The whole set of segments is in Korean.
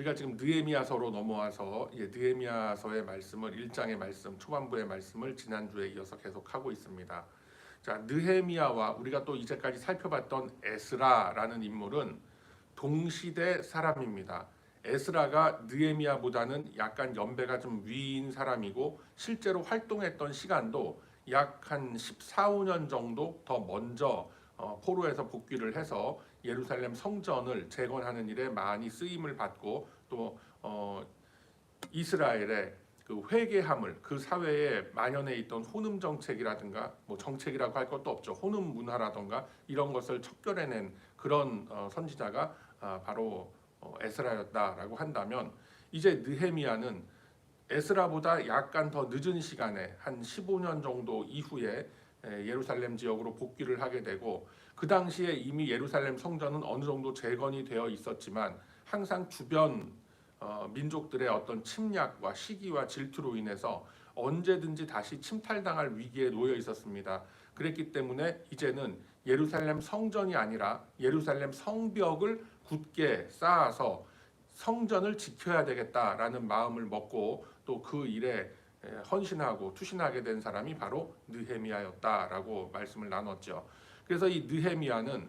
우리가 지금 느헤미야서로 넘어와서 느헤미야서의 말씀을 1장의 말씀, 초반부의 말씀을 지난주에 이어서 계속 하고 있습니다. 자, 느헤미야와 우리가 또 이제까지 살펴봤던 에스라라는 인물은 동시대 사람입니다. 에스라가 느헤미야보다는 약간 연배가 좀 위인 사람이고 실제로 활동했던 시간도 약 한 14, 15년 정도 더 먼저 포로에서 복귀를 해서 예루살렘 성전을 재건하는 일에 많이 쓰임을 받고 또 이스라엘의 그 회개함을 그 사회에 만연해 있던 혼음 정책이라든가 뭐 정책이라고 할 것도 없죠. 혼음 문화라든가 이런 것을 척결해낸 그런 선지자가 바로 에스라였다라고 한다면 이제 느헤미야는 에스라보다 약간 더 늦은 시간에 한 15년 정도 이후에 예루살렘 지역으로 복귀를 하게 되고 그 당시에 이미 예루살렘 성전은 어느 정도 재건이 되어 있었지만 항상 주변 민족들의 어떤 침략과 시기와 질투로 인해서 언제든지 다시 침탈당할 위기에 놓여 있었습니다. 그랬기 때문에 이제는 예루살렘 성전이 아니라 예루살렘 성벽을 굳게 쌓아서 성전을 지켜야 되겠다라는 마음을 먹고 또 그 일에 헌신하고 투신하게 된 사람이 바로 느헤미야였다라고 말씀을 나눴죠. 그래서 이 느헤미야는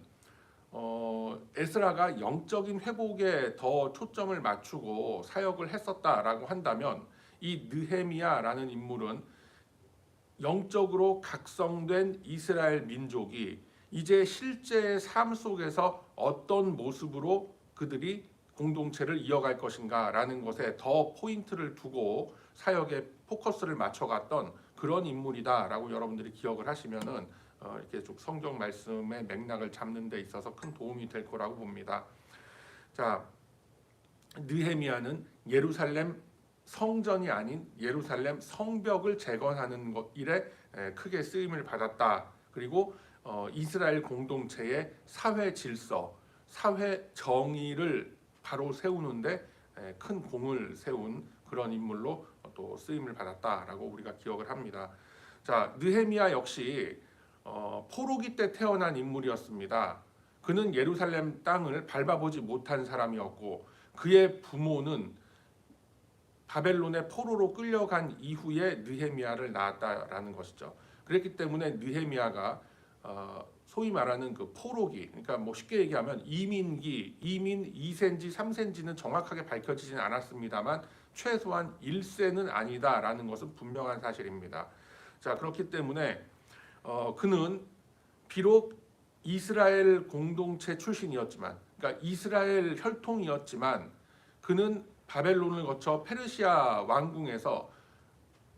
에스라가 영적인 회복에 더 초점을 맞추고 사역을 했었다라고 한다면 이 느헤미야라는 인물은 영적으로 각성된 이스라엘 민족이 이제 실제의 삶 속에서 어떤 모습으로 그들이 공동체를 이어갈 것인가라는 것에 더 포인트를 두고 사역에 포커스를 맞춰갔던 그런 인물이다라고 여러분들이 기억을 하시면은 이렇게 좀 성경 말씀의 맥락을 잡는 데 있어서 큰 도움이 될 거라고 봅니다. 자, 느헤미야는 예루살렘 성전이 아닌 예루살렘 성벽을 재건하는 일에 크게 쓰임을 받았다. 그리고 이스라엘 공동체의 사회 질서, 사회 정의를 바로 세우는데 큰 공을 세운 그런 인물로 또 쓰임을 받았다라고 우리가 기억을 합니다. 자, 느헤미야 역시 포로기 때 태어난 인물이었습니다. 그는 예루살렘 땅을 밟아보지 못한 사람이었고 그의 부모는 바벨론의 포로로 끌려간 이후에 느헤미야를 낳았다라는 것이죠. 그렇기 때문에 느헤미야가 소위 말하는 그 포로기, 그러니까 뭐 쉽게 얘기하면 이민기, 이민 2세인지 3세인지는 정확하게 밝혀지진 않았습니다만 최소한 1세는 아니다라는 것은 분명한 사실입니다. 자, 그렇기 때문에 그는 비록 이스라엘 공동체 출신이었지만, 그러니까 이스라엘 혈통이었지만 그는 바벨론을 거쳐 페르시아 왕궁에서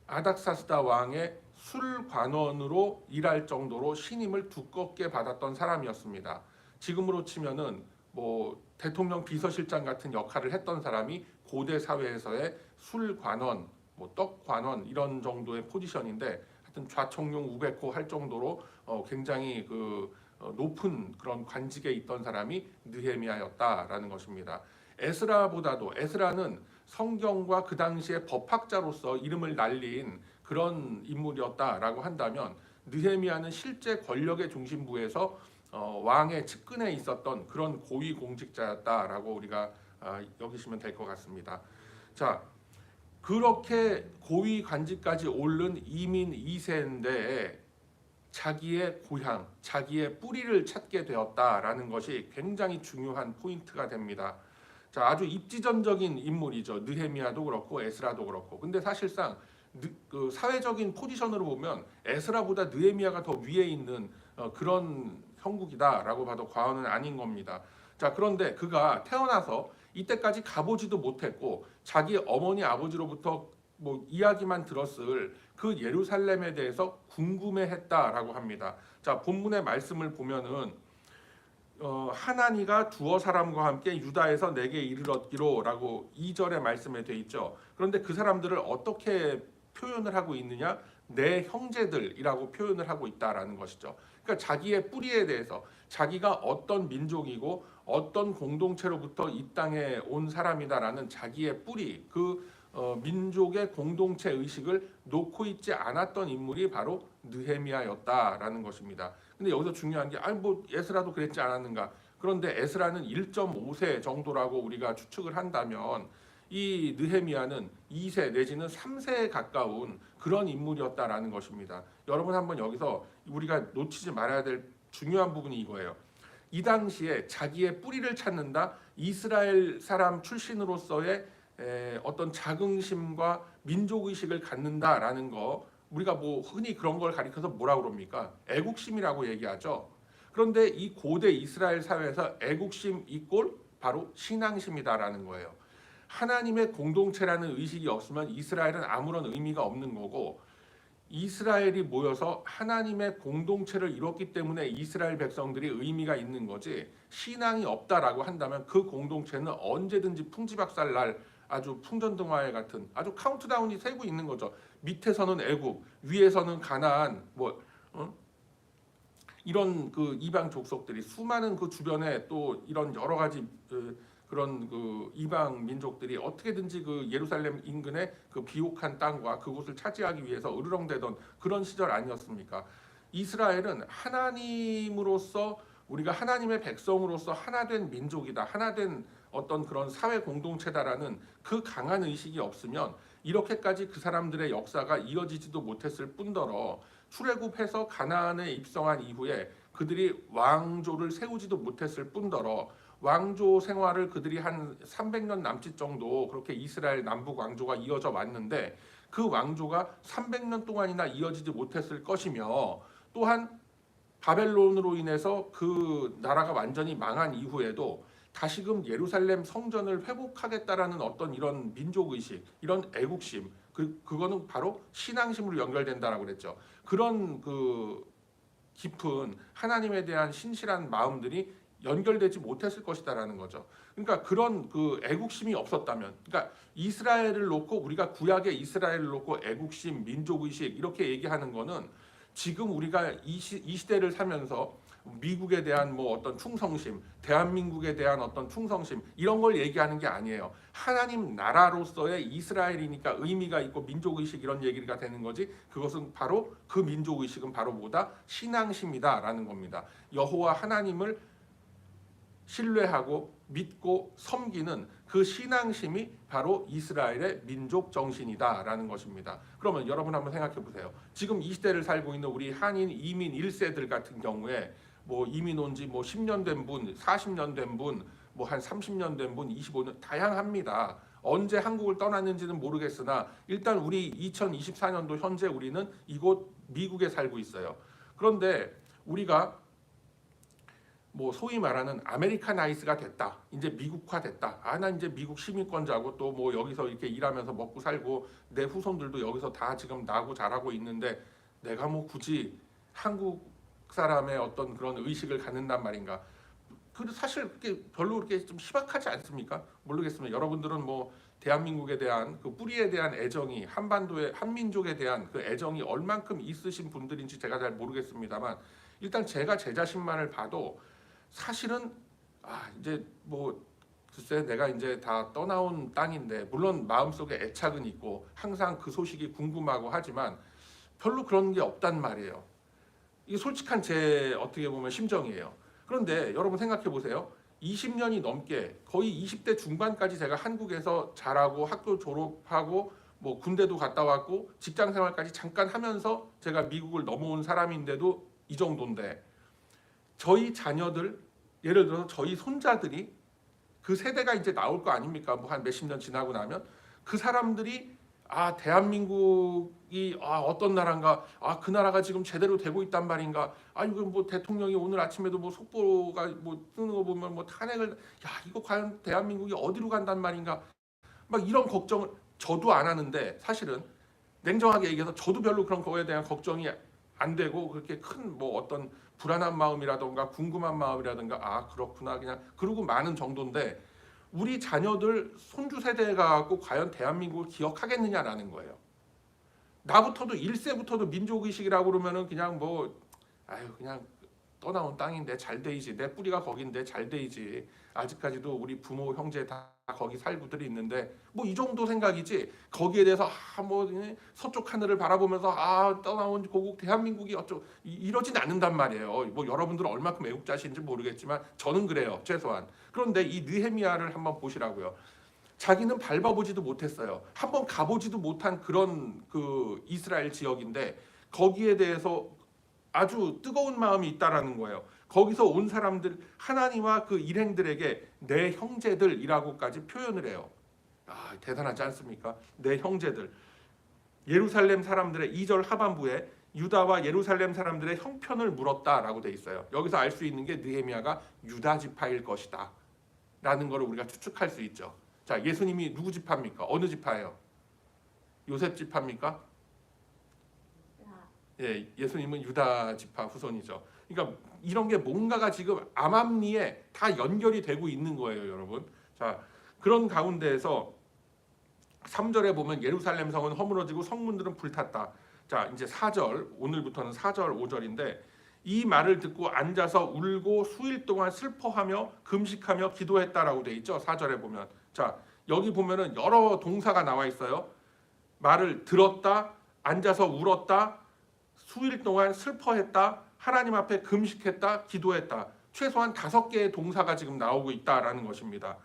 아닥사스다 왕의 술관원으로 일할 정도로 신임을 두껍게 받았던 사람이었습니다. 지금으로 치면은 뭐 대통령 비서실장 같은 역할을 했던 사람이 고대 사회에서의 술관원, 뭐 떡관원 이런 정도의 포지션인데 하여튼 좌청룡 우백호 할 정도로 굉장히 높은 그런 관직에 있던 사람이 느헤미야였다라는 것입니다. 에스라는 성경과 그 당시의 법학자로서 이름을 날린 그런 인물이었다라고 한다면 느헤미야는 실제 권력의 중심부에서 왕의 측근에 있었던 그런 고위 공직자였다라고 우리가 여기시면 될 것 같습니다. 자, 그렇게 고위 관직까지 오른 이민 2세인데 자기의 고향, 자기의 뿌리를 찾게 되었다라는 것이 굉장히 중요한 포인트가 됩니다. 자, 아주 입지전적인 인물이죠. 느헤미야도 그렇고 에스라도 그렇고. 근데 사실상 그 사회적인 포지션으로 보면 에스라보다 느헤미야가 더 위에 있는 그런 형국이다라고 봐도 과언은 아닌 겁니다. 자, 그런데 그가 태어나서 이때까지 가보지도 못했고 자기 어머니 아버지로부터 뭐 이야기만 들었을 그 예루살렘에 대해서 궁금해했다라고 합니다. 자, 본문의 말씀을 보면은 하나니가 두어 사람과 함께 유다에서 내게 이르렀기로라고 2절에 말씀에 돼 있죠. 그런데 그 사람들을 어떻게 표현을 하고 있느냐? 내 형제들이라고 표현을 하고 있다라는 것이죠. 그러니까 자기의 뿌리에 대해서 자기가 어떤 민족이고 어떤 공동체로부터 이 땅에 온 사람이다라는 자기의 뿌리, 민족의 공동체 의식을 놓고 있지 않았던 인물이 바로 느헤미야였다라는 것입니다. 근데 여기서 중요한 게 뭐 에스라도 그랬지 않았는가? 그런데 에스라는 1.5세 정도라고 우리가 추측을 한다면 이 느헤미야는 2세 내지는 3세에 가까운 그런 인물이었다라는 것입니다. 여러분 한번 여기서 우리가 놓치지 말아야 될 중요한 부분이 이거예요. 이 당시에 자기의 뿌리를 찾는다, 이스라엘 사람 출신으로서의 어떤 자긍심과 민족의식을 갖는다라는 거, 우리가 뭐 흔히 그런 걸 가리켜서 뭐라고 그럽니까? 애국심이라고 얘기하죠. 그런데 이 고대 이스라엘 사회에서 애국심 이꼴 바로 신앙심이다라는 거예요. 하나님의 공동체라는 의식이 없으면 이스라엘은 아무런 의미가 없는 거고, 이스라엘이 모여서 하나님의 공동체를 이뤘기 때문에 이스라엘 백성들이 의미가 있는 거지, 신앙이 없다라고 한다면 그 공동체는 언제든지 풍지박살 날 아주 풍전등화해 같은 아주 카운트다운이 세고 있는 거죠. 밑에서는 애국, 위에서는 가나안, 뭐 이런 그 이방 족속들이, 수많은 그 주변에 또 이런 여러 가지 그런 그 이방 민족들이 어떻게든지 그 예루살렘 인근의 그 비옥한 땅과 그곳을 차지하기 위해서 으르렁대던 그런 시절 아니었습니까? 이스라엘은 하나님으로서, 우리가 하나님의 백성으로서 하나된 민족이다, 하나된 어떤 그런 사회 공동체다라는 그 강한 의식이 없으면 이렇게까지 그 사람들의 역사가 이어지지도 못했을 뿐더러 출애굽해서 가나안에 입성한 이후에 그들이 왕조를 세우지도 못했을 뿐더러 왕조 생활을 그들이 한 300년 남짓 정도 그렇게 이스라엘 남북 왕조가 이어져 왔는데, 그 왕조가 300년 동안이나 이어지지 못했을 것이며, 또한 바벨론으로 인해서 그 나라가 완전히 망한 이후에도 다시금 예루살렘 성전을 회복하겠다라는 어떤 이런 민족의식, 이런 애국심, 그거는 바로 신앙심으로 연결된다라고 그랬죠. 그런 그 깊은 하나님에 대한 신실한 마음들이 연결되지 못했을 것이다라는 거죠. 그러니까 그런 그 애국심이 없었다면, 그러니까 이스라엘을 놓고, 우리가 구약의 이스라엘을 놓고 애국심, 민족의식 이렇게 얘기하는 거는 지금 우리가 이 시대를 살면서 미국에 대한 뭐 어떤 충성심, 대한민국에 대한 어떤 충성심, 이런 걸 얘기하는 게 아니에요. 하나님 나라로서의 이스라엘이니까 의미가 있고 민족의식, 이런 얘기가 되는 거지. 그것은 바로, 그 민족의식은 바로 뭐다? 신앙심이다라는 겁니다. 여호와 하나님을 신뢰하고 믿고 섬기는 그 신앙심이 바로 이스라엘의 민족 정신이다라는 것입니다. 그러면 여러분 한번 생각해 보세요. 지금 이 시대를 살고 있는 우리 한인 이민 1세들 같은 경우에 뭐 이민 온 지 뭐 10년 된 분, 40년 된 분, 뭐 한 30년 된 분, 25년, 다양합니다. 언제 한국을 떠났는지는 모르겠으나 일단 우리 2024년도 현재 우리는 이곳 미국에 살고 있어요. 그런데 우리가 뭐 소위 말하는 아메리카나이즈가 됐다, 이제 미국화됐다, 나 이제 미국 시민권자고 또 뭐 여기서 이렇게 일하면서 먹고 살고 내 후손들도 여기서 다 지금 나고 자라고 있는데 내가 뭐 굳이 한국 사람의 어떤 그런 의식을 갖는단 말인가. 그 사실 그렇게 별로 그렇게 좀 희박하지 않습니까? 모르겠습니다. 여러분들은 뭐 대한민국에 대한 그 뿌리에 대한 애정이, 한반도의 한민족에 대한 그 애정이 얼만큼 있으신 분들인지 제가 잘 모르겠습니다만, 일단 제가 제 자신만을 봐도 사실은 이제 뭐 글쎄 내가 이제 다 떠나온 땅인데, 물론 마음속에 애착은 있고 항상 그 소식이 궁금하고 하지만 별로 그런 게 없단 말이에요. 이게 솔직한 제 어떻게 보면 심정이에요. 그런데 여러분 생각해 보세요. 20년이 넘게, 거의 20대 중반까지 제가 한국에서 자라고 학교 졸업하고 뭐 군대도 갔다 왔고 직장 생활까지 잠깐 하면서 제가 미국을 넘어온 사람인데도 이 정도인데, 저희 자녀들, 예를 들어서 저희 손자들이, 그 세대가 이제 나올 거 아닙니까? 뭐 한 몇십 년 지나고 나면 그 사람들이 대한민국이 어떤 나라인가, 그 나라가 지금 제대로 되고 있단 말인가, 이거 뭐 대통령이 오늘 아침에도 뭐 속보가 뭐 뜨는 거 보면 뭐 탄핵을, 이거 과연 대한민국이 어디로 간단 말인가, 막 이런 걱정을 저도 안 하는데, 사실은 냉정하게 얘기해서 저도 별로 그런 거에 대한 걱정이 안 되고, 그렇게 큰 뭐 어떤 불안한 마음이라던가 궁금한 마음이라던가 그렇구나 그냥 그러고 마는 정도인데, 우리 자녀들 손주 세대가 갖고 과연 대한민국을 기억하겠느냐라는 거예요. 나부터도 1세부터도 민족의식이라고 그러면은 그냥 뭐 그냥 떠나온 땅인데 잘 되이지, 내 뿌리가 거긴데 잘 되이지, 아직까지도 우리 부모 형제 다 거기 살구들이 있는데 뭐 이 정도 생각이지, 거기에 대해서 뭐 서쪽 하늘을 바라보면서 떠나온 고국 대한민국이 이러진 않는단 말이에요. 뭐 여러분들은 얼마큼 애국자신지 모르겠지만 저는 그래요, 최소한. 그런데 이 느헤미야를 한번 보시라고요. 자기는 밟아보지도 못했어요. 한번 가보지도 못한 그런 그 이스라엘 지역인데 거기에 대해서 아주 뜨거운 마음이 있다라는 거예요. 거기서 온 사람들, 하나님과 그 일행들에게 내 형제들이라고까지 표현을 해요. 대단하지 않습니까? 내 형제들. 예루살렘 사람들의 2절 하반부에 유다와 예루살렘 사람들의 형편을 물었다라고 돼 있어요. 여기서 알 수 있는 게 느헤미야가 유다 지파일 것이다 라는 것을 우리가 추측할 수 있죠. 자, 예수님이 누구 지파입니까? 어느 지파예요? 요셉 지파입니까? 예, 예수님은 유다 지파 후손이죠. 그러니까 이런 게 뭔가가 지금 암암리에 다 연결이 되고 있는 거예요, 여러분. 자, 그런 가운데에서 3절에 보면 예루살렘 성은 허물어지고 성문들은 불탔다. 자, 이제 4절, 오늘부터는 4절, 5절인데 이 말을 듣고 앉아서 울고 수일 동안 슬퍼하며 금식하며 기도했다라고 돼 있죠. 4절에 보면. 자, 여기 보면은 여러 동사가 나와 있어요. 말을 들었다, 앉아서 울었다, 수일 동안 슬퍼했다, 하나님 앞에 금식했다, 기도했다. 최소한 5개의 동사가 지금 나오고 있다라는 것입니다.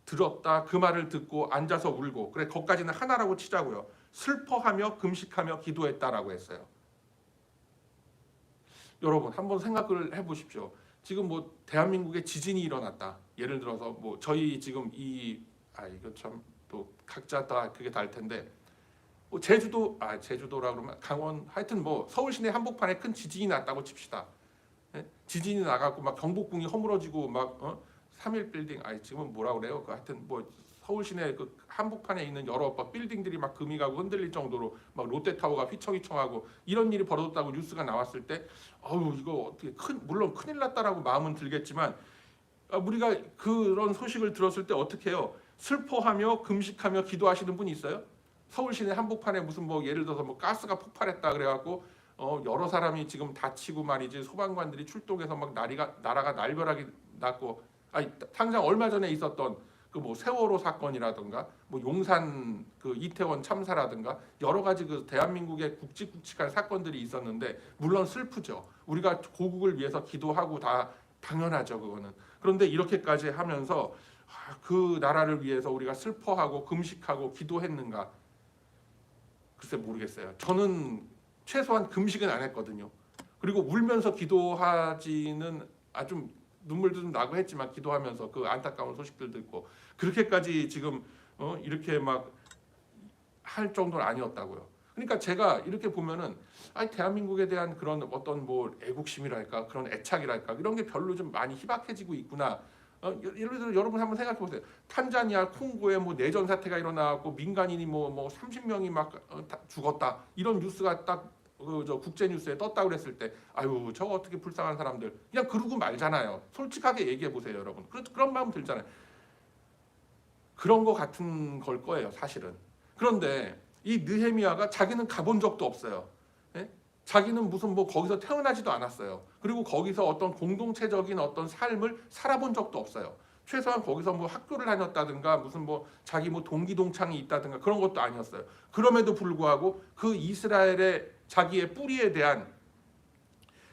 들었다, 그 말을 듣고 앉아서 울고, 그래 거기까지는 하나라고 치자고요. 슬퍼하며 금식하며 기도했다라고 했어요. 여러분 한번 생각을 해보십시오. 지금 뭐 대한민국에 지진이 일어났다. 예를 들어서 뭐 저희 지금 이거 참 또 각자 다 그게 다를 텐데 뭐 제주도라 그러면 강원, 하여튼 뭐 서울 시내 한복판에 큰 지진이 났다고 칩시다. 예? 지진이 나갖고 막 경복궁이 허물어지고 막 3일 빌딩, 지금은 뭐라 그래요? 하여튼 뭐 서울 시내 그 한복판에 있는 여러 빌딩들이 막 금이 가고 흔들릴 정도로 막 롯데타워가 휘청휘청하고 이런 일이 벌어졌다고 뉴스가 나왔을 때 이거 어떻게 물론 큰일 났다라고 마음은 들겠지만 우리가 그런 소식을 들었을 때 어떻게 해요? 슬퍼하며 금식하며 기도하시는 분이 있어요? 서울 시내 한복판에 무슨 뭐 예를 들어서 뭐 가스가 폭발했다 그래갖고 여러 사람이 지금 다치고 말이지, 소방관들이 출동해서 막 나라가 날벼락이 났고, 당장 얼마 전에 있었던 그 뭐 세월호 사건이라든가 뭐 용산 그 이태원 참사라든가 여러 가지 그 대한민국의 굵직굵직한 사건들이 있었는데 물론 슬프죠. 우리가 고국을 위해서 기도하고 다 당연하죠, 그거는. 그런데 이렇게까지 하면서 그 나라를 위해서 우리가 슬퍼하고 금식하고 기도했는가? 글쎄 모르겠어요. 저는 최소한 금식은 안 했거든요. 그리고 울면서 기도하지는 좀 눈물도 좀 나고 했지만 기도하면서 그 안타까운 소식들 듣고 그렇게까지 지금 이렇게 막 할 정도는 아니었다고요. 그러니까 제가 이렇게 보면은 대한민국에 대한 그런 어떤 뭐 애국심이랄까 그런 애착이랄까 이런 게 별로 좀 많이 희박해지고 있구나. 예를 들어 여러분 한번 생각해 보세요. 탄자니아 콩고에 뭐 내전 사태가 일어나고 민간인이 뭐 30명이 막 죽었다 이런 뉴스가 딱 저 국제 뉴스에 떴다고 그랬을 때 저거 어떻게 불쌍한 사람들, 그냥 그러고 말잖아요. 솔직하게 얘기해 보세요, 여러분. 그런 마음 들잖아요. 그런 거 같은 걸 거예요, 사실은. 그런데 이 느헤미야가 자기는 가본 적도 없어요. 예? 자기는 무슨 뭐 거기서 태어나지도 않았어요. 그리고 거기서 어떤 공동체적인 어떤 삶을 살아본 적도 없어요. 최소한 거기서 뭐 학교를 다녔다든가 무슨 뭐 자기 뭐 동기 동창이 있다든가 그런 것도 아니었어요. 그럼에도 불구하고 그 이스라엘의 자기의 뿌리에 대한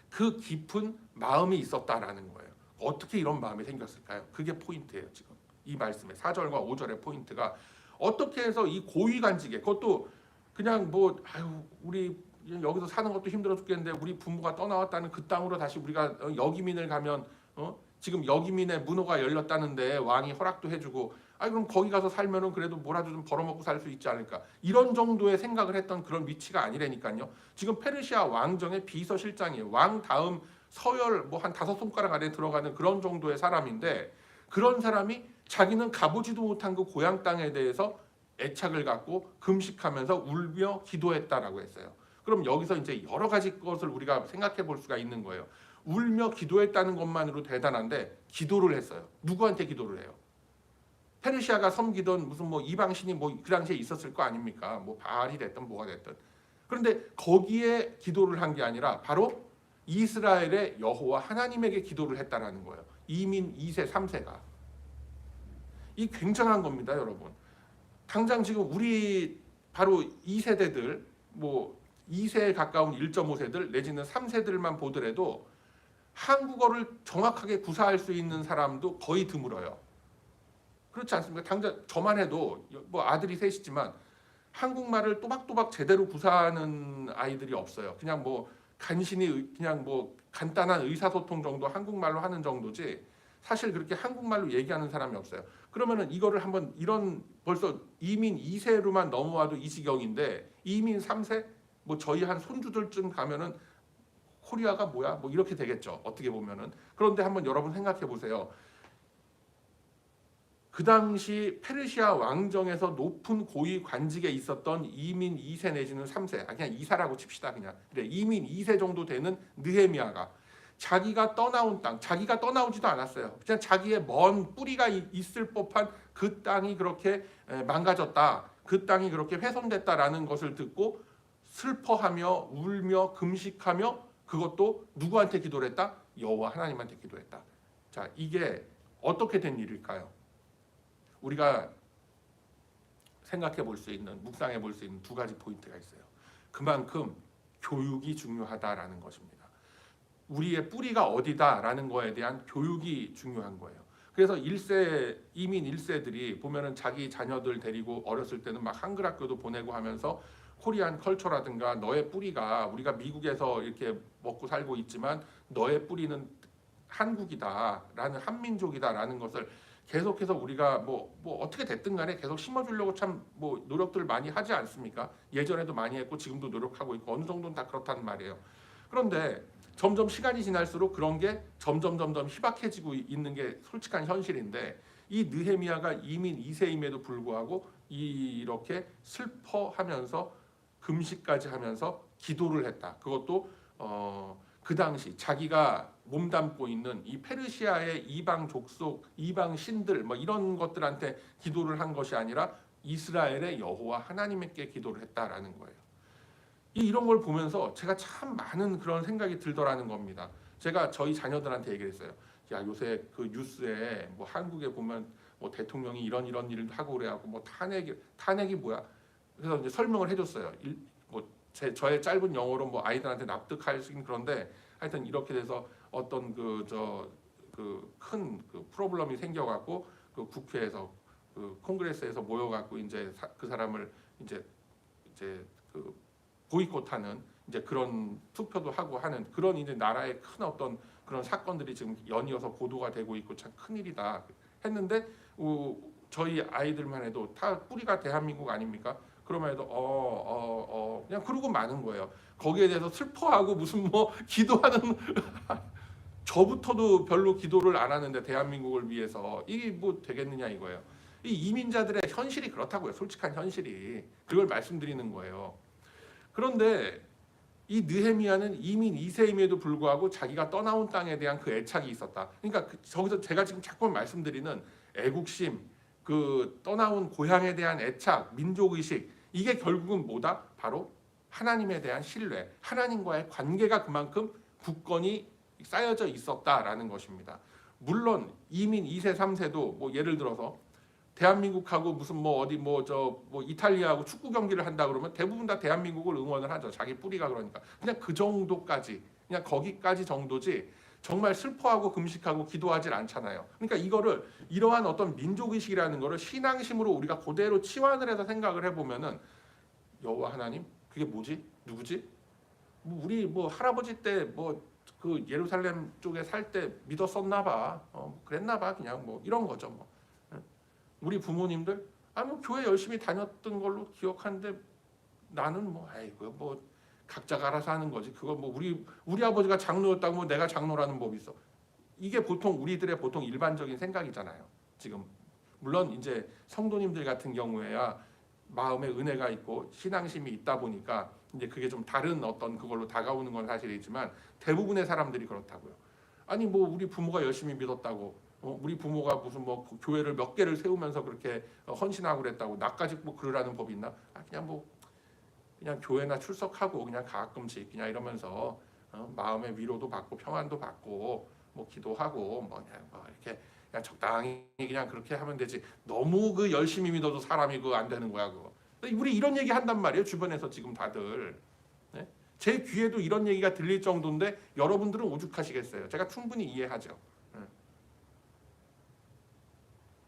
그 깊은 마음이 있었다라는 거예요. 어떻게 이런 마음이 생겼을까요? 그게 포인트예요, 지금. 이 말씀의 4절과 5절의 포인트가 어떻게 해서 이 고위간직에, 그것도 그냥 뭐 우리 여기서 사는 것도 힘들어 죽겠는데 우리 부모가 떠나왔다는 그 땅으로 다시 우리가 여기민을 가면 지금 여기민의 문호가 열렸다는데 왕이 허락도 해주고 그럼 거기 가서 살면은 그래도 뭐라도 좀 벌어먹고 살 수 있지 않을까, 이런 정도의 생각을 했던 그런 위치가 아니라니까요. 지금 페르시아 왕정의 비서실장이에요. 왕 다음 서열 뭐 한 5손가락 안에 들어가는 그런 정도의 사람인데, 그런 사람이 자기는 가보지도 못한 그 고향 땅에 대해서 애착을 갖고 금식하면서 울며 기도했다라고 했어요. 그럼 여기서 이제 여러 가지 것을 우리가 생각해 볼 수가 있는 거예요. 울며 기도했다는 것만으로 대단한데 기도를 했어요. 누구한테 기도를 해요? 페르시아가 섬기던 무슨 뭐 이방신이 뭐 그 당시에 있었을 거 아닙니까? 뭐 바알이 됐든 뭐가 됐든. 그런데 거기에 기도를 한 게 아니라 바로 이스라엘의 여호와 하나님에게 기도를 했다라는 거예요. 이민 2세, 3세가. 이 굉장한 겁니다, 여러분. 당장 지금 우리 바로 2세대들, 뭐 2세에 가까운 1.5세들 내지는 3세들만 보더라도 한국어를 정확하게 구사할 수 있는 사람도 거의 드물어요. 그렇지 않습니까? 당장 저만 해도 뭐 아들이 셋이지만 한국말을 또박또박 제대로 구사하는 아이들이 없어요. 그냥 뭐 간신히 그냥 뭐 간단한 의사소통 정도 한국말로 하는 정도지 사실 그렇게 한국말로 얘기하는 사람이 없어요. 그러면은 이거를 한번 이런 벌써 이민 2세로만 넘어와도 이 지경인데 이민 3세 뭐 저희 한 손주들쯤 가면은 코리아가 뭐야? 뭐 이렇게 되겠죠. 어떻게 보면은. 그런데 한번 여러분 생각해 보세요. 그 당시 페르시아 왕정에서 높은 고위 관직에 있었던 이민 2세 내지는 3세, 그냥 이사라고 칩시다. 그냥 그래, 이민 2세 정도 되는 느헤미야가 자기가 떠나온 땅, 자기가 떠나오지도 않았어요. 그냥 자기의 먼 뿌리가 있을 법한 그 땅이 그렇게 망가졌다, 그 땅이 그렇게 훼손됐다라는 것을 듣고 슬퍼하며 울며 금식하며 그것도 누구한테 기도를 했다? 여호와 하나님한테 기도했다. 자, 이게 어떻게 된 일일까요? 우리가 생각해 볼 수 있는, 묵상해 볼 수 있는 두 가지 포인트가 있어요. 그만큼 교육이 중요하다라는 것입니다. 우리의 뿌리가 어디다라는 거에 대한 교육이 중요한 거예요. 그래서 1세 이민 1세들이 보면은 자기 자녀들 데리고 어렸을 때는 막 한글 학교도 보내고 하면서 코리안 컬처라든가 너의 뿌리가 우리가 미국에서 이렇게 먹고 살고 있지만 너의 뿌리는 한국이다라는 한민족이다라는 것을 계속해서 우리가 뭐 어떻게 됐든 간에 계속 심어주려고 참 뭐 노력들 많이 하지 않습니까? 예전에도 많이 했고 지금도 노력하고 있고 어느 정도는 다 그렇다는 말이에요. 그런데 점점 시간이 지날수록 그런 게 점점 희박해지고 있는 게 솔직한 현실인데 이 느헤미야가 이민 2세임에도 불구하고 이렇게 슬퍼하면서 금식까지 하면서 기도를 했다. 그것도 그 당시 자기가 몸담고 있는 이 페르시아의 이방 족속, 이방 신들 뭐 이런 것들한테 기도를 한 것이 아니라 이스라엘의 여호와 하나님께 기도를 했다라는 거예요. 이런 걸 보면서 제가 참 많은 그런 생각이 들더라는 겁니다. 제가 저희 자녀들한테 얘기를 했어요. 야, 요새 그 뉴스에 뭐 한국에 보면 뭐 대통령이 이런 일을 하고 그래갖고 뭐 탄핵이 뭐야? 그래서 이제 설명을 해줬어요. 저의 짧은 영어로 뭐 아이들한테 납득할 수 있는 그런데 하여튼 이렇게 돼서 어떤 큰 프로블럼이 생겨갖고 그 국회에서 그 콩그레스에서 모여갖고 이제 그 사람을 이제 그 보이콧하는 이제 그런 투표도 하고 하는 그런 이제 나라의 큰 어떤 그런 사건들이 지금 연이어서 보도가 되고 있고 참 큰일이다 했는데 저희 아이들만 해도 다 뿌리가 대한민국 아닙니까? 그러면 해도 그냥 그러고 마는 거예요. 거기에 대해서 슬퍼하고 무슨 뭐 기도하는 저부터도 별로 기도를 안 하는데 대한민국을 위해서 이게 뭐 되겠느냐 이거예요. 이 이민자들의 현실이 그렇다고요. 솔직한 현실이. 그걸 말씀드리는 거예요. 그런데 이 느헤미야는 이민 2세임에도 불구하고 자기가 떠나온 땅에 대한 그 애착이 있었다. 그러니까 저기서 제가 지금 자꾸 말씀드리는 애국심, 그 떠나온 고향에 대한 애착, 민족의식 이게 결국은 뭐다? 바로 하나님에 대한 신뢰, 하나님과의 관계가 그만큼 굳건히 쌓여져 있었다라는 것입니다. 물론 이민 2세, 3세도 뭐 예를 들어서 대한민국하고 무슨 뭐 어디 뭐 이탈리아하고 축구 경기를 한다 그러면 대부분 다 대한민국을 응원을 하죠. 자기 뿌리가 그러니까. 그냥 그 정도까지, 그냥 거기까지 정도지 정말 슬퍼하고 금식하고 기도하질 않잖아요. 그러니까 이거를 이러한 어떤 민족의식이라는 거를 신앙심으로 우리가 그대로 치환을 해서 생각을 해보면은 여호와 하나님? 그게 뭐지? 누구지? 뭐 우리 뭐 할아버지 때 뭐 그 예루살렘 쪽에 살 때 믿었었나 봐. 그랬나 봐. 그냥 뭐 이런 거죠. 뭐. 우리 부모님들 뭐 교회 열심히 다녔던 걸로 기억하는데 나는 뭐 아이고 뭐 각자가 알아서 하는 거지. 그거 뭐 우리 아버지가 장로였다고 뭐 내가 장로라는 법이 있어. 이게 보통 우리들의 보통 일반적인 생각이잖아요. 지금 물론 이제 성도님들 같은 경우에야 마음에 은혜가 있고 신앙심이 있다 보니까 이제 그게 좀 다른 어떤 그걸로 다가오는 건 사실이지만 대부분의 사람들이 그렇다고요. 아니 뭐 우리 부모가 열심히 믿었다고 우리 부모가 무슨 뭐 교회를 몇 개를 세우면서 그렇게 헌신하고 그랬다고 나까지 뭐 그러라는 법이 있나? 그냥 뭐 그냥 교회나 출석하고 그냥 가끔씩 그냥 이러면서 마음의 위로도 받고 평안도 받고 뭐 기도하고 뭐 이렇게 그냥 적당히 그냥 그렇게 하면 되지. 너무 그 열심히 믿어도 사람이 그거 안 되는 거야 그거. 우리 이런 얘기 한단 말이에요 주변에서 지금 다들. 네? 제 귀에도 이런 얘기가 들릴 정도인데 여러분들은 오죽하시겠어요. 제가 충분히 이해하죠. 네.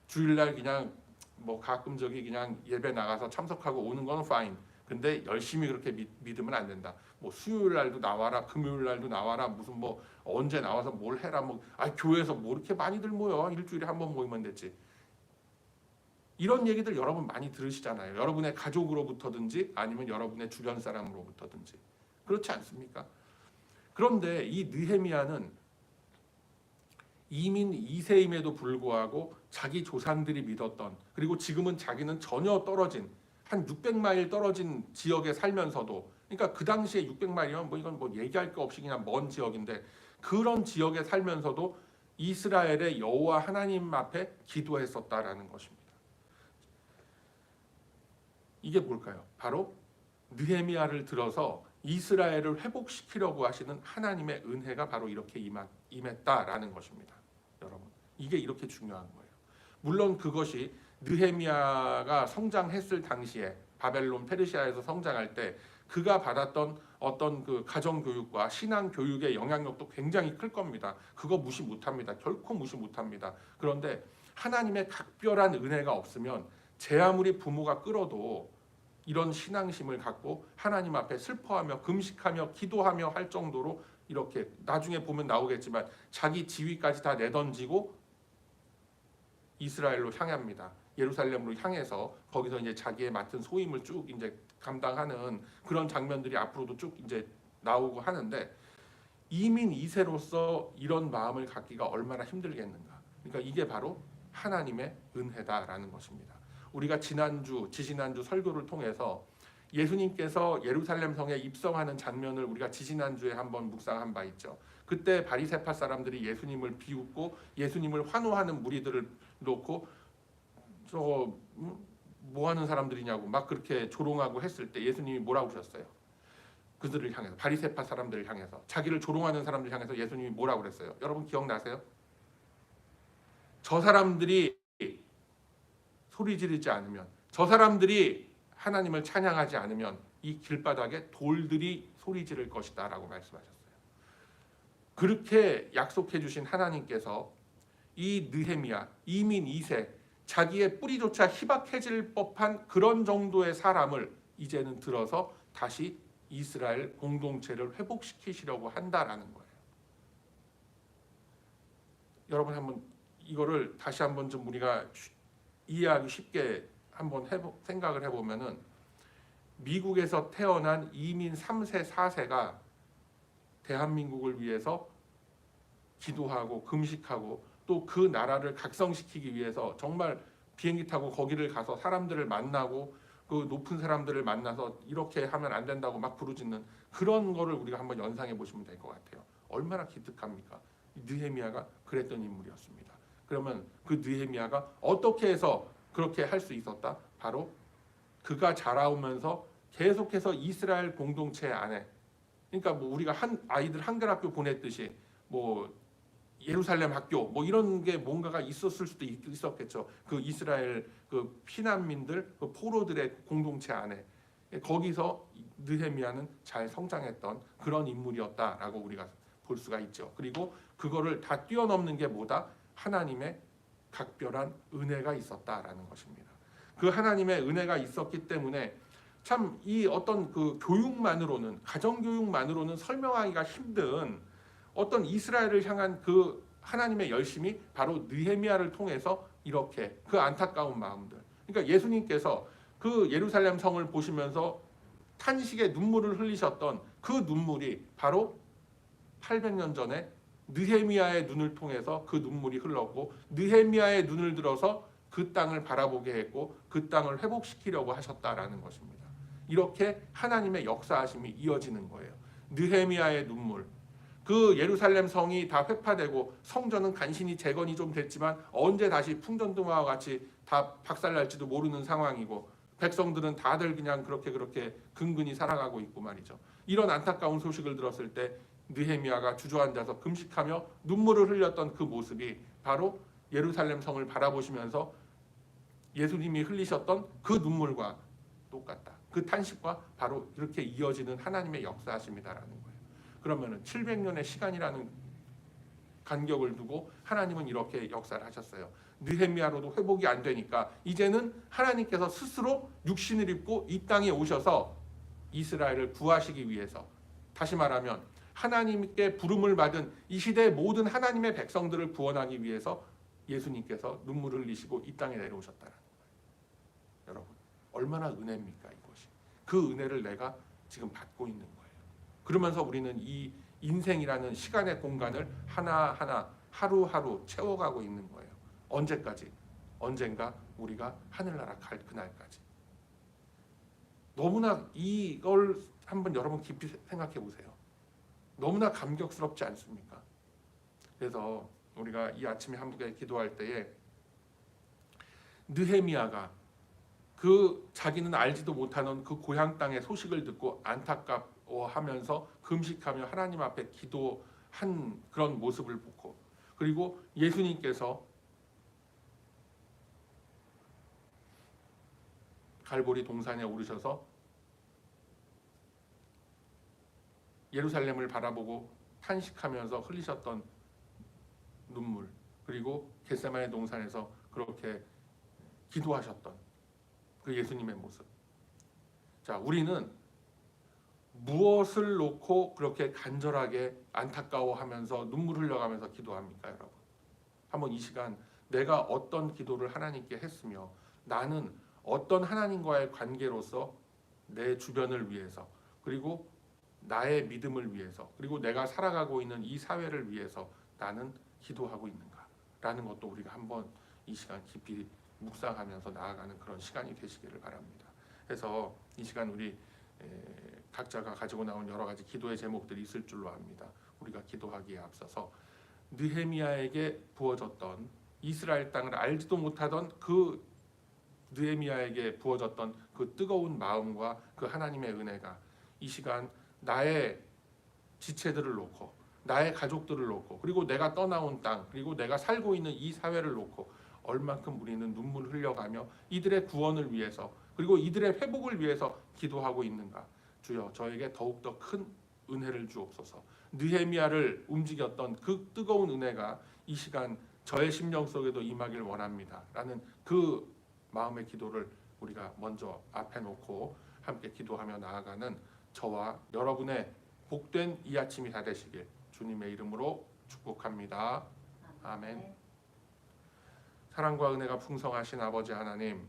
주일날 그냥 뭐 가끔 저기 그냥 예배 나가서 참석하고 오는 건 fine. 근데 열심히 그렇게 믿으면 안 된다. 뭐 수요일 날도 나와라, 금요일 날도 나와라, 무슨 뭐 언제 나와서 뭘 해라, 뭐 교회에서 뭐 이렇게 많이들 모여 일주일에 한 번 모이면 됐지. 이런 얘기들 여러분 많이 들으시잖아요. 여러분의 가족으로부터든지 아니면 여러분의 주변 사람으로부터든지 그렇지 않습니까? 그런데 이 느헤미야는 이민 2세임에도 불구하고 자기 조상들이 믿었던 그리고 지금은 자기는 전혀 떨어진 한 600마일 떨어진 지역에 살면서도 그러니까 그 당시에 600마일이면 뭐 이건 뭐 얘기할 거 없이 그냥 먼 지역인데 그런 지역에 살면서도 이스라엘의 여호와 하나님 앞에 기도했었다라는 것입니다. 이게 뭘까요? 바로 느헤미야를 들어서 이스라엘을 회복시키려고 하시는 하나님의 은혜가 바로 이렇게 임했다라는 것입니다. 여러분, 이게 이렇게 중요한 거예요. 물론 그것이 느헤미야가 성장했을 당시에 바벨론 페르시아에서 성장할 때 그가 받았던 어떤 그 가정 교육과 신앙 교육의 영향력도 굉장히 클 겁니다. 그거 무시 못합니다. 결코 무시 못합니다. 그런데 하나님의 각별한 은혜가 없으면 제 아무리 부모가 끌어도 이런 신앙심을 갖고 하나님 앞에 슬퍼하며 금식하며 기도하며 할 정도로 이렇게 나중에 보면 나오겠지만 자기 지위까지 다 내던지고 이스라엘로 향합니다. 예루살렘으로 향해서 거기서 이제 자기의 맡은 소임을 쭉 이제 감당하는 그런 장면들이 앞으로도 쭉 이제 나오고 하는데 이민 2세로서 이런 마음을 갖기가 얼마나 힘들겠는가. 그러니까 이게 바로 하나님의 은혜다라는 것입니다. 우리가 지지난주 설교를 통해서 예수님께서 예루살렘 성에 입성하는 장면을 우리가 지지난주에 한번 묵상한 바 있죠. 그때 바리새파 사람들이 예수님을 비웃고 예수님을 환호하는 무리들을 놓고 저 뭐 하는 사람들이냐고 막 그렇게 조롱하고 했을 때 예수님이 뭐라고 하셨어요? 그들을 향해서 바리새파 사람들을 향해서 자기를 조롱하는 사람들 향해서 예수님이 뭐라고 그랬어요? 여러분 기억나세요? 저 사람들이 소리 지르지 않으면 저 사람들이 하나님을 찬양하지 않으면 이 길바닥에 돌들이 소리 지를 것이다 라고 말씀하셨어요. 그렇게 약속해 주신 하나님께서 이 느헤미야 이민 2세 자기의 뿌리조차 희박해질 법한 그런 정도의 사람을 이제는 들어서 다시 이스라엘 공동체를 회복시키시려고 한다라는 거예요. 여러분 한번 이거를 다시 한번 좀 우리가 이해하기 쉽게 한번 생각을 해보면은 미국에서 태어난 이민 3세, 4세가 대한민국을 위해서 기도하고 금식하고 또 그 나라를 각성시키기 위해서 정말 비행기 타고 거기를 가서 사람들을 만나고 그 높은 사람들을 만나서 이렇게 하면 안 된다고 막 부르짖는 그런 거를 우리가 한번 연상해 보시면 될 것 같아요. 얼마나 기특합니까? 느헤미야가 그랬던 인물이었습니다. 그러면 그 느헤미야가 어떻게 해서 그렇게 할 수 있었다? 바로 그가 자라오면서 계속해서 이스라엘 공동체 안에 그러니까 뭐 우리가 아이들 한글 학교 보냈듯이 뭐 예루살렘 학교 뭐 이런 게 뭔가가 있었을 수도 있었겠죠. 그 이스라엘 그 피난민들 그 포로들의 공동체 안에 거기서 느헤미야는 잘 성장했던 그런 인물이었다라고 우리가 볼 수가 있죠. 그리고 그거를 다 뛰어넘는 게 뭐다? 하나님의 각별한 은혜가 있었다라는 것입니다. 그 하나님의 은혜가 있었기 때문에 참 이 어떤 그 교육만으로는 가정 교육만으로는 설명하기가 힘든 어떤 이스라엘을 향한 그 하나님의 열심이 바로 느헤미야를 통해서 이렇게 그 안타까운 마음들. 그러니까 예수님께서 그 예루살렘 성을 보시면서 탄식의 눈물을 흘리셨던 그 눈물이 바로 800년 전에 느헤미야의 눈을 통해서 그 눈물이 흘렀고 느헤미야의 눈을 들어서 그 땅을 바라보게 했고 그 땅을 회복시키려고 하셨다라는 것입니다. 이렇게 하나님의 역사하심이 이어지는 거예요. 느헤미야의 눈물. 그 예루살렘 성이 다 회파되고 성전은 간신히 재건이 좀 됐지만 언제 다시 풍전등화와 같이 다 박살날지도 모르는 상황이고 백성들은 다들 그냥 그렇게 근근히 살아가고 있고 말이죠. 이런 안타까운 소식을 들었을 때 느헤미야가 주저앉아서 금식하며 눈물을 흘렸던 그 모습이 바로 예루살렘 성을 바라보시면서 예수님이 흘리셨던 그 눈물과 똑같다. 그 탄식과 바로 이렇게 이어지는 하나님의 역사하심이다라는 거예요. 그러면은 700년의 시간이라는 간격을 두고 하나님은 이렇게 역사를 하셨어요. 느헤미야로도 회복이 안 되니까 이제는 하나님께서 스스로 육신을 입고 이 땅에 오셔서 이스라엘을 구하시기 위해서, 다시 말하면 하나님께 부름을 받은 이 시대의 모든 하나님의 백성들을 구원하기 위해서 예수님께서 눈물을 흘리시고 이 땅에 내려오셨다는 거예요. 여러분, 얼마나 은혜입니까 이것이. 그 은혜를 내가 지금 받고 있는 거예요. 그러면서 우리는 이 인생이라는 시간의 공간을 하나하나 하루하루 채워가고 있는 거예요. 언제까지? 언젠가 우리가 하늘나라 갈 그날까지. 너무나 이걸 한번 여러분 깊이 생각해 보세요. 너무나 감격스럽지 않습니까? 그래서 우리가 이 아침에 한국에 기도할 때에 느헤미야가 그 자기는 알지도 못하는 그 고향 땅의 소식을 듣고 안타까워하면서 금식하며 하나님 앞에 기도한 그런 모습을 보고, 그리고 예수님께서 갈보리 동산에 오르셔서 예루살렘을 바라보고 탄식하면서 흘리셨던 눈물, 그리고 겟세마네 동산에서 그렇게 기도하셨던 그 예수님의 모습. 자, 우리는 무엇을 놓고 그렇게 간절하게 안타까워하면서 눈물 흘려가면서 기도합니까, 여러분? 한번 이 시간 내가 어떤 기도를 하나님께 했으며 나는 어떤 하나님과의 관계로서 내 주변을 위해서, 그리고 나의 믿음을 위해서, 그리고 내가 살아가고 있는 이 사회를 위해서 나는 기도하고 있는가라는 것도 우리가 한번 이 시간 깊이 묵상하면서 나아가는 그런 시간이 되시기를 바랍니다. 그래서 이 시간 우리 각자가 가지고 나온 여러 가지 기도의 제목들이 있을 줄로 압니다. 우리가 기도하기에 앞서서 느헤미야에게 부어졌던, 이스라엘 땅을 알지도 못하던 그 느헤미야에게 부어졌던 그 뜨거운 마음과 그 하나님의 은혜가 이 시간 나의 지체들을 놓고, 나의 가족들을 놓고, 그리고 내가 떠나온 땅, 그리고 내가 살고 있는 이 사회를 놓고 얼만큼 우리는 눈물을 흘려가며 이들의 구원을 위해서, 그리고 이들의 회복을 위해서 기도하고 있는가. 주여, 저에게 더욱더 큰 은혜를 주옵소서. 느헤미야를 움직였던 그 뜨거운 은혜가 이 시간 저의 심령 속에도 임하길 원합니다 라는 그 마음의 기도를 우리가 먼저 앞에 놓고 함께 기도하며 나아가는 저와 여러분의 복된 이 아침이 다 되시길 주님의 이름으로 축복합니다. 아멘. 사랑과 은혜가 풍성하신 아버지 하나님,